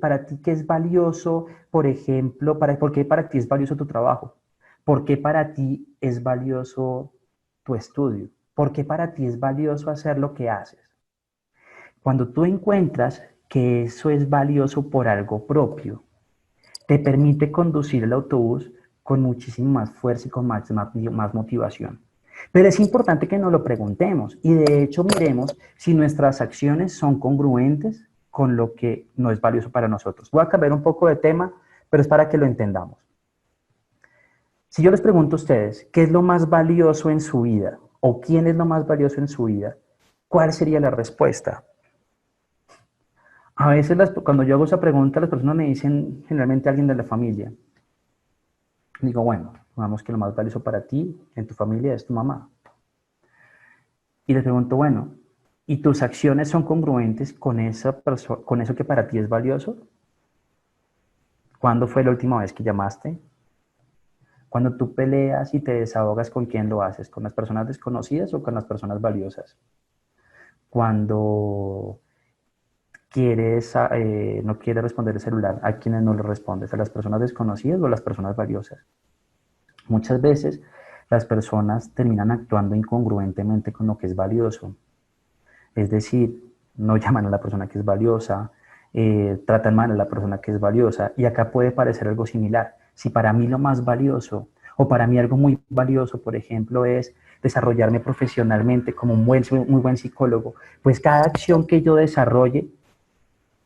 Para ti, ¿qué es valioso, por ejemplo, por qué para ti es valioso tu trabajo? ¿Por qué para ti es valioso tu estudio? ¿Por qué para ti es valioso hacer lo que haces? Cuando tú encuentras que eso es valioso por algo propio, te permite conducir el autobús con muchísima más fuerza y con más motivación. Pero es importante que nos lo preguntemos y de hecho miremos si nuestras acciones son congruentes con lo que no es valioso para nosotros. Voy a cambiar un poco de tema, pero es para que lo entendamos. Si yo les pregunto a ustedes, ¿qué es lo más valioso en su vida? ¿O quién es lo más valioso en su vida? ¿Cuál sería la respuesta? A veces cuando yo hago esa pregunta, las personas me dicen generalmente alguien de la familia. Digo, bueno, vamos que lo más valioso para ti en tu familia es tu mamá. Y les pregunto, bueno, ¿y tus acciones son congruentes con con eso que para ti es valioso? ¿Cuándo fue la última vez que llamaste? Cuando tú peleas y te desahogas, ¿con quién lo haces? ¿Con las personas desconocidas o con las personas valiosas? Cuando no quieres responder el celular, ¿a quiénes no le respondes? ¿A las personas desconocidas o a las personas valiosas? Muchas veces las personas terminan actuando incongruentemente con lo que es valioso. Es decir, no llaman a la persona que es valiosa, tratan mal a la persona que es valiosa, y acá puede parecer algo similar. Si para mí lo más valioso, o para mí algo muy valioso, por ejemplo, es desarrollarme profesionalmente como un muy buen psicólogo, pues cada acción que yo desarrolle,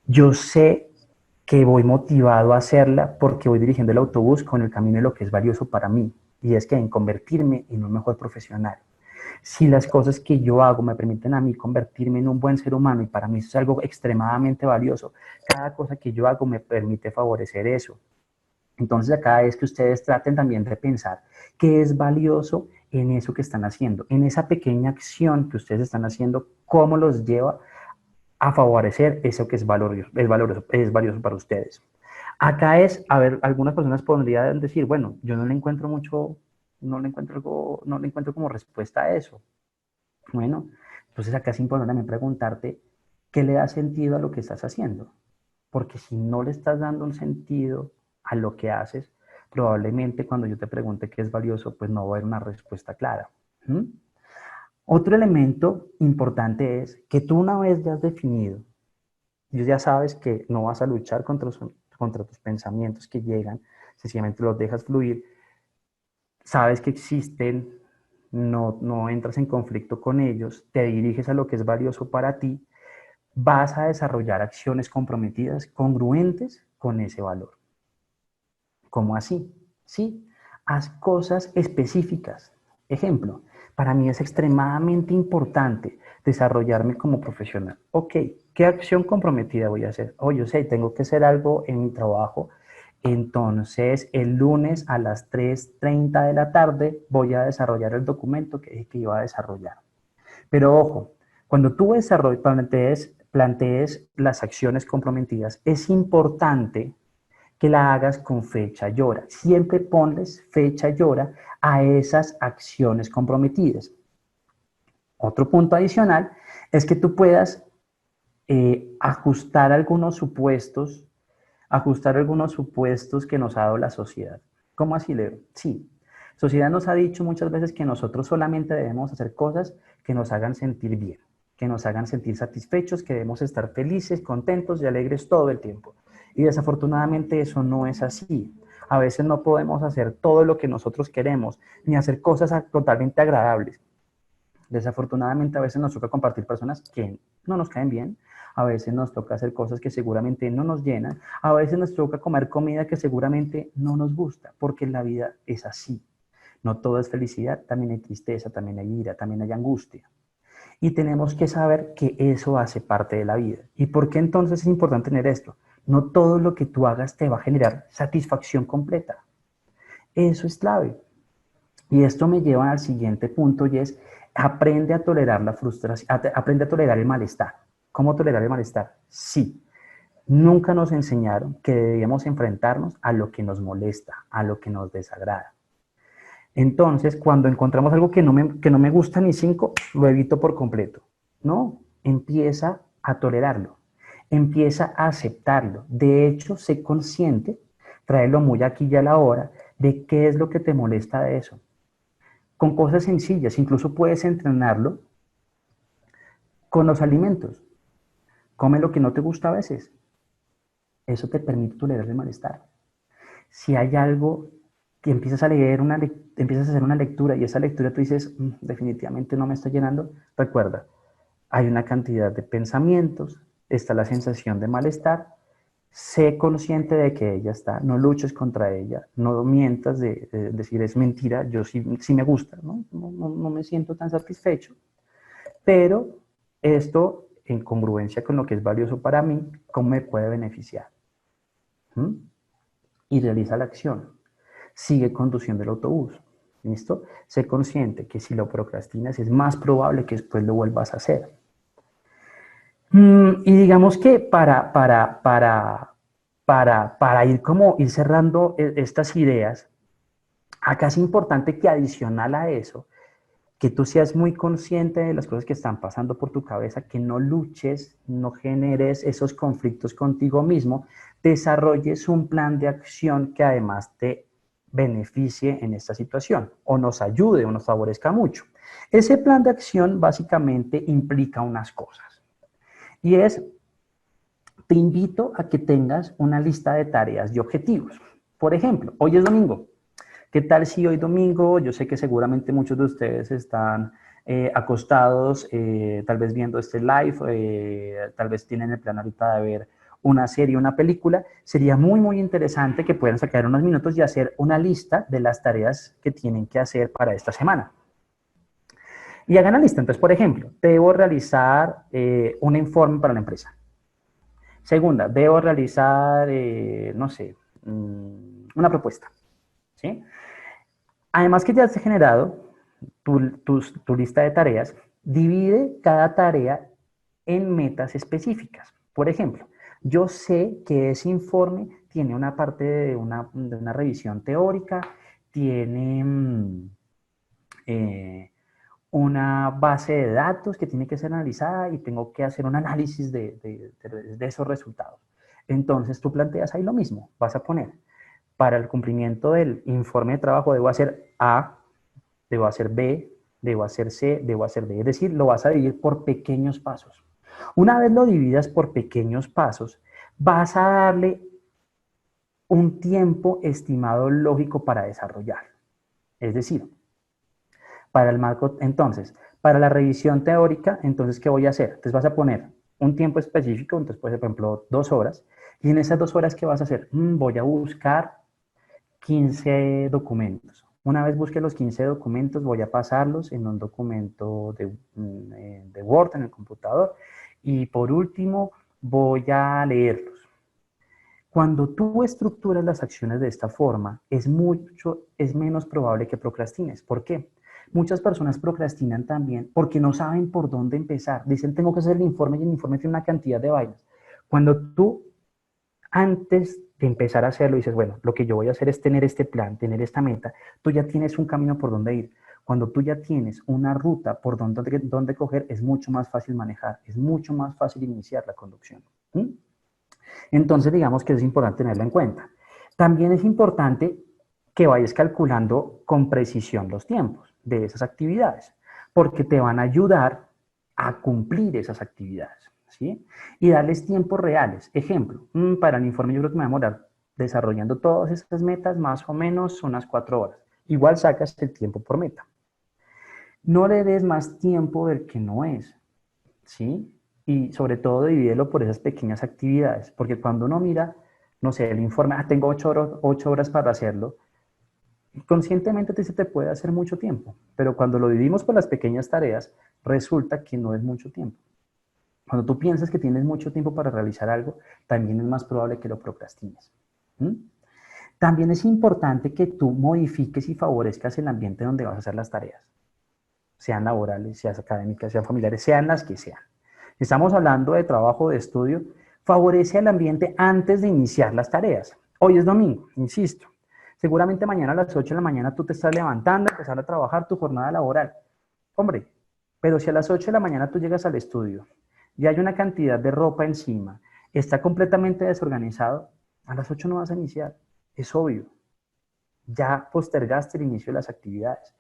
yo sé que voy motivado a hacerla porque voy dirigiendo el autobús con el camino de lo que es valioso para mí, y es que en convertirme en un mejor profesional. Si las cosas que yo hago me permiten a mí convertirme en un buen ser humano, y para mí eso es algo extremadamente valioso, cada cosa que yo hago me permite favorecer eso. Entonces acá es que ustedes traten también de pensar qué es valioso en eso que están haciendo, en esa pequeña acción que ustedes están haciendo, cómo los lleva a favorecer eso que es valioso para ustedes. Acá es, a ver, algunas personas podrían decir, bueno, yo no le encuentro no le encuentro como respuesta a eso. Bueno, entonces acá es importante también preguntarte qué le da sentido a lo que estás haciendo. Porque si no le estás dando un sentido a lo que haces, probablemente cuando yo te pregunte qué es valioso, pues no va a haber una respuesta clara. ¿Mm? Otro elemento importante es que tú una vez ya has definido, y ya sabes que no vas a luchar contra tus pensamientos que llegan, sencillamente los dejas fluir, sabes que existen, no entras en conflicto con ellos, te diriges a lo que es valioso para ti, vas a desarrollar acciones comprometidas, congruentes con ese valor. ¿Cómo así? Sí, haz cosas específicas. Ejemplo, para mí es extremadamente importante desarrollarme como profesional. Ok, ¿qué acción comprometida voy a hacer? Oh, yo sé, tengo que hacer algo en mi trabajo. Entonces, el lunes a las 3:30 de la tarde voy a desarrollar el documento que dije que iba a desarrollar. Pero ojo, cuando tú plantees las acciones comprometidas, es importante que la hagas con fecha y hora. Siempre ponles fecha y hora a esas acciones comprometidas. Otro punto adicional es que tú puedas ajustar algunos supuestos que nos ha dado la sociedad. ¿Cómo así, Leo? Sí. La sociedad nos ha dicho muchas veces que nosotros solamente debemos hacer cosas que nos hagan sentir bien, que nos hagan sentir satisfechos, que debemos estar felices, contentos y alegres todo el tiempo. Y desafortunadamente eso no es así. A veces no podemos hacer todo lo que nosotros queremos, ni hacer cosas totalmente agradables. Desafortunadamente a veces nos toca compartir personas que no nos caen bien, a veces nos toca hacer cosas que seguramente no nos llenan, a veces nos toca comer comida que seguramente no nos gusta, porque la vida es así. No todo es felicidad, también hay tristeza, también hay ira, también hay angustia. Y tenemos que saber que eso hace parte de la vida. ¿Y por qué entonces es importante tener esto? No todo lo que tú hagas te va a generar satisfacción completa. Eso es clave. Y esto me lleva al siguiente punto y es, aprende a tolerar la frustración, aprende a tolerar el malestar. ¿Cómo tolerar el malestar? Sí, nunca nos enseñaron que debíamos enfrentarnos a lo que nos molesta, a lo que nos desagrada. Entonces, cuando encontramos algo que no me gusta ni cinco, lo evito por completo. No, empieza a tolerarlo, empieza a aceptarlo. De hecho, sé consciente, tráelo muy aquí y a la hora, de qué es lo que te molesta de eso. Con cosas sencillas, incluso puedes entrenarlo con los alimentos. Come lo que no te gusta a veces. Eso te permite tolerar el malestar. Si hay algo que empiezas a leer, empiezas a hacer una lectura y esa lectura tú dices, definitivamente no me está llenando, recuerda, hay una cantidad de pensamientos, está la sensación de malestar, sé consciente de que ella está, no luches contra ella, no mientas de decir es mentira, yo sí me gusta, no me siento tan satisfecho, pero esto en congruencia con lo que es valioso para mí, ¿cómo me puede beneficiar? ¿Mm? Y realiza la acción. Sigue conduciendo el autobús. ¿Listo? Sé consciente que si lo procrastinas es más probable que después lo vuelvas a hacer. Y digamos que para ir cerrando estas ideas, acá es importante que adicional a eso, que tú seas muy consciente de las cosas que están pasando por tu cabeza, que no luches, no generes esos conflictos contigo mismo, desarrolles un plan de acción que además te beneficie en esta situación o nos ayude o nos favorezca mucho. Ese plan de acción básicamente implica unas cosas y es, te invito a que tengas una lista de tareas y objetivos. Por ejemplo, hoy es domingo. ¿Qué tal si hoy domingo, yo sé que seguramente muchos de ustedes están acostados, tal vez viendo este live, tal vez tienen el plan ahorita de ver una serie, una película, sería muy, muy interesante que puedan sacar unos minutos y hacer una lista de las tareas que tienen que hacer para esta semana. Y hagan la lista. Entonces, por ejemplo, debo realizar un informe para la empresa. Segunda, debo realizar, no sé, una propuesta. ¿Sí? Además que ya has generado tu lista de tareas, divide cada tarea en metas específicas. Por ejemplo, yo sé que ese informe tiene una parte de una revisión teórica, tiene una base de datos que tiene que ser analizada y tengo que hacer un análisis de esos resultados. Entonces tú planteas ahí lo mismo, vas a poner, para el cumplimiento del informe de trabajo debo hacer A, debo hacer B, debo hacer C, debo hacer D. Es decir, lo vas a dividir por pequeños pasos. Una vez lo dividas por pequeños pasos, vas a darle un tiempo estimado lógico para desarrollar. Es decir, para el marco, entonces, para la revisión teórica, entonces, ¿qué voy a hacer? Entonces vas a poner un tiempo específico, entonces puede ser, por ejemplo, 2 horas, y en esas 2 horas, ¿qué vas a hacer? Voy a buscar 15 documentos. Una vez busque los 15 documentos, voy a pasarlos en un documento de Word en el computador, y por último, voy a leerlos. Cuando tú estructuras las acciones de esta forma, es menos probable que procrastines. ¿Por qué? Muchas personas procrastinan también porque no saben por dónde empezar. Dicen, tengo que hacer el informe y el informe tiene una cantidad de vainas. Cuando tú, antes de empezar a hacerlo, dices, bueno, lo que yo voy a hacer es tener este plan, tener esta meta, tú ya tienes un camino por donde ir. Cuando tú ya tienes una ruta por donde coger, es mucho más fácil manejar, es mucho más fácil iniciar la conducción. ¿Sí? Entonces, digamos que es importante tenerlo en cuenta. También es importante que vayas calculando con precisión los tiempos de esas actividades, porque te van a ayudar a cumplir esas actividades, ¿sí? Y darles tiempos reales. Ejemplo, para el informe yo creo que me va a demorar desarrollando todas esas metas más o menos unas 4 horas. Igual sacas el tiempo por meta. No le des más tiempo del que no es, ¿sí? Y sobre todo divídelo por esas pequeñas actividades, porque cuando uno mira, no sé, el informe, tengo 8 horas para hacerlo, conscientemente se te puede hacer mucho tiempo, pero cuando lo dividimos por las pequeñas tareas, resulta que no es mucho tiempo. Cuando tú piensas que tienes mucho tiempo para realizar algo, también es más probable que lo procrastines. ¿Mm? También es importante que tú modifiques y favorezcas el ambiente donde vas a hacer las tareas, sean laborales, sean académicas, sean familiares, sean las que sean. Estamos hablando de trabajo, de estudio, favorece el ambiente antes de iniciar las tareas. Hoy es domingo, insisto. Seguramente mañana a las 8 de la mañana tú te estás levantando, empezar a trabajar tu jornada laboral. Hombre, pero si a las 8 de la mañana tú llegas al estudio y hay una cantidad de ropa encima, está completamente desorganizado, a las 8 no vas a iniciar. Es obvio. Ya postergaste el inicio de las actividades.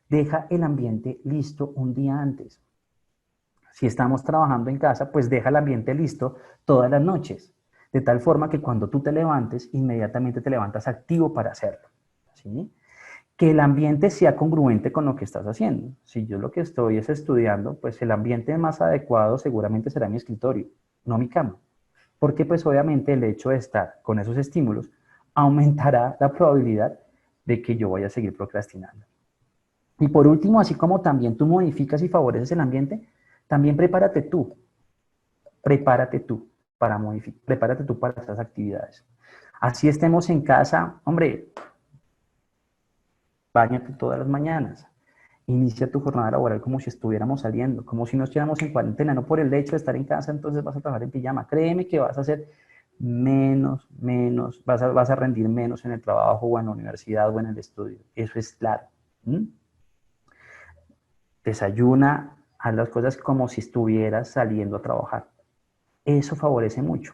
Deja el ambiente listo un día antes. Si estamos trabajando en casa, pues deja el ambiente listo todas las noches, de tal forma que cuando tú te levantes, inmediatamente te levantas activo para hacerlo, ¿sí? Que el ambiente sea congruente con lo que estás haciendo. Si yo lo que estoy es estudiando, pues el ambiente más adecuado seguramente será mi escritorio, no mi cama. Porque pues obviamente el hecho de estar con esos estímulos aumentará la probabilidad de que yo vaya a seguir procrastinando. Y por último, así como también tú modificas y favoreces el ambiente, también prepárate tú para esas actividades. Así estemos en casa, hombre, báñate todas las mañanas, inicia tu jornada laboral como si estuviéramos saliendo, como si no estuviéramos en cuarentena, no por el hecho de estar en casa, entonces vas a trabajar en pijama. Créeme que vas a hacer menos, vas a rendir menos en el trabajo o en la universidad o en el estudio. Eso es claro. ¿Mm? Desayuna, haz las cosas como si estuvieras saliendo a trabajar. Eso favorece mucho.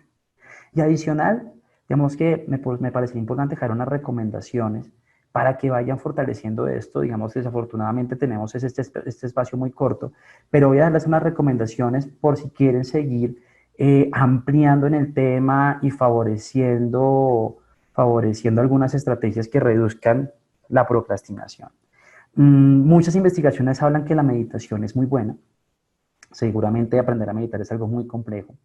Y adicional, digamos que me parece importante dejar unas recomendaciones para que vayan fortaleciendo esto. Digamos, desafortunadamente tenemos este espacio muy corto, pero voy a darles unas recomendaciones por si quieren seguir ampliando en el tema y favoreciendo algunas estrategias que reduzcan la procrastinación. Muchas investigaciones hablan que la meditación es muy buena. Seguramente aprender a meditar es algo muy complejo,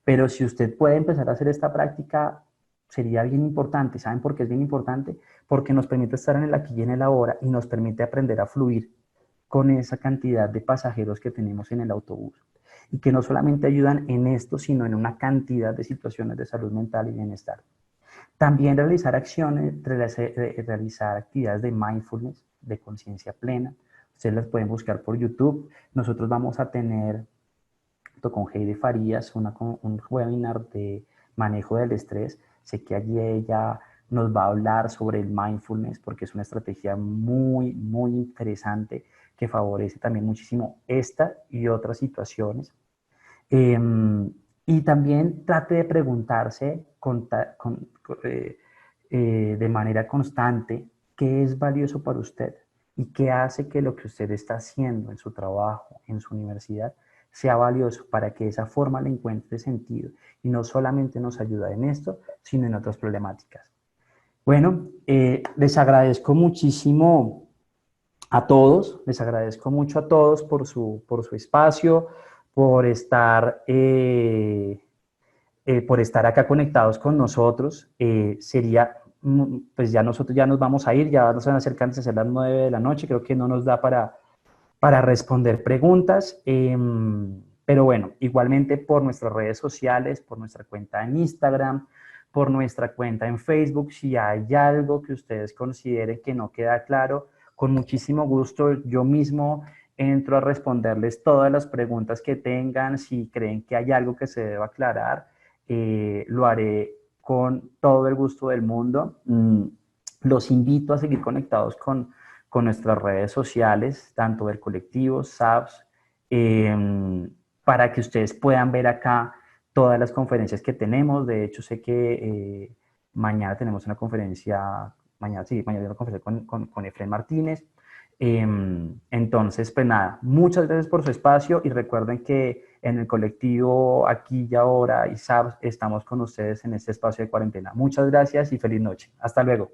pero si usted puede empezar a hacer esta práctica, sería bien importante. ¿Saben por qué es bien importante? Porque nos permite estar en el aquí y en el ahora y nos permite aprender a fluir con esa cantidad de pasajeros que tenemos en el autobús. Y que no solamente ayudan en esto, sino en una cantidad de situaciones de salud mental y bienestar. También realizar realizar actividades de mindfulness, de conciencia plena. Ustedes las pueden buscar por YouTube. Nosotros vamos a tener con Heidi Farías un webinar de manejo del estrés. Sé que allí ella nos va a hablar sobre el mindfulness porque es una estrategia muy, muy interesante que favorece también muchísimo esta y otras situaciones. Y también trate de preguntarse de manera constante qué es valioso para usted y qué hace que lo que usted está haciendo en su trabajo, en su universidad, sea valioso para que de esa forma le encuentre sentido y no solamente nos ayuda en esto, sino en otras problemáticas. Bueno, les agradezco muchísimo a todos, les agradezco mucho a todos por su espacio, por por estar acá conectados con nosotros. Pues ya nosotros ya nos vamos a ir, ya nos van acercando a ser las 9 de la noche, creo que no nos da para responder preguntas, pero bueno, igualmente por nuestras redes sociales, por nuestra cuenta en Instagram, por nuestra cuenta en Facebook, si hay algo que ustedes consideren que no queda claro, con muchísimo gusto yo mismo entro a responderles todas las preguntas que tengan. Si creen que hay algo que se deba aclarar, lo haré con todo el gusto del mundo. Los invito a seguir conectados con nuestras redes sociales, tanto del colectivo, SAPS, para que ustedes puedan ver acá todas las conferencias que tenemos. De hecho, sé que mañana tenemos una conferencia, mañana hay una conferencia con Efraín Martínez. Entonces, pues nada, muchas gracias por su espacio y recuerden que en el colectivo Aquí y Ahora y SAPS estamos con ustedes en este espacio de cuarentena. Muchas gracias y feliz noche. Hasta luego.